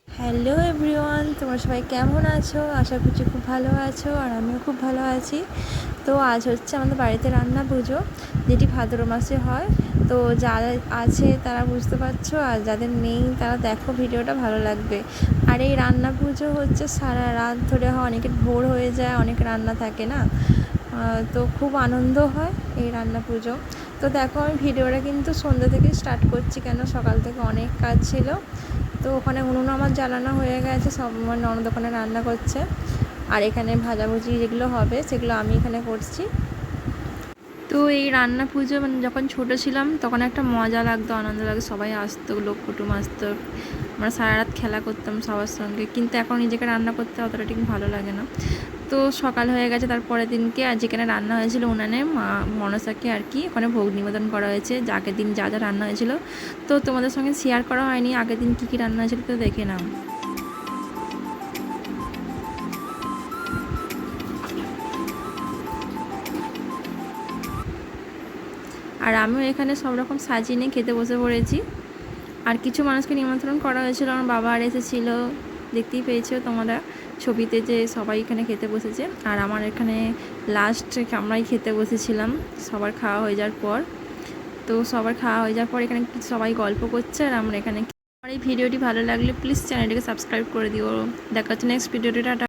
Hello everyone, তোমরা সবাই কেমন আছো? আশা করছি খুব ভালো আছো, আর আমিও খুব ভালো আছি। তো আজ হচ্ছে আমাদের বাড়িতে রান্না পুজো, যেটি ভাদ্র মাসে হয়। তো যারা আছে তারা বুঝতে পারছো, আর যাদের নেই তারা দেখো, ভিডিওটা ভালো লাগবে। আর এই রান্না পুজো হচ্ছে সারা রাত ধরে হয়, অনেকের ভোর হয়ে যায়, অনেক রান্না থাকে না, তো খুব আনন্দ হয় এই রান্না পুজো। তো দেখো, আমি ভিডিওটা কিন্তু সন্ধ্যা থেকে স্টার্ট করছি, কেন সকাল থেকে অনেক কাজ ছিল। তো ওখানে উনুন আমার জ্বালানো হয়ে গেছে, সব আমার ননদ ওখানে রান্না করছে, আর এখানে ভাজাভুজি যেগুলো হবে সেগুলো আমি এখানে করছি। তো এই রান্না পুজো মানে যখন ছোটো ছিলাম তখন একটা মজা লাগতো, আনন্দ লাগতো, সবাই আসতো, লোক কুটুম আসতো, আমরা সারা রাত খেলা করতাম সবার সঙ্গে। কিন্তু এখন নিজেকে রান্না করতে অতটা ঠিক ভালো লাগে না। তো সকাল হয়ে গেছে, তারপরের দিনকে আর যেখানে রান্না হয়েছিল উনানে মা মনসাকে আর কি ওখানে ভোগ নিবেদন করা হয়েছে, আগের দিন যা যা রান্না হয়েছিল। তো তোমাদের সঙ্গে শেয়ার করা হয়নি আগের দিন কী কী রান্না হয়েছিল, তো দেখে নাও। আর আমিও এখানে সব রকম সাজিয়ে নিয়ে খেতে বসে পড়েছি। আর কিছু মানুষকে নিমন্ত্রণ করা হয়েছিল, আমার বাবা আর এসেছিলো, দেখতেই পেয়েছো তোমরা ছবিতে যে সবাই এখানে খেতে বসেছে। আর আমার এখানে লাস্ট আমরাই খেতে বসেছিলাম সবার খাওয়া হয়ে যাওয়ার পর। তো সবার খাওয়া হয়ে যাওয়ার পর এখানে সবাই গল্প করছে, আর আমরা এখানে। আমার এই ভিডিওটি ভালো লাগলে প্লিজ চ্যানেলটিকে সাবস্ক্রাইব করে দিও। দেখা হচ্ছে নেক্সট ভিডিওটি। টাটা।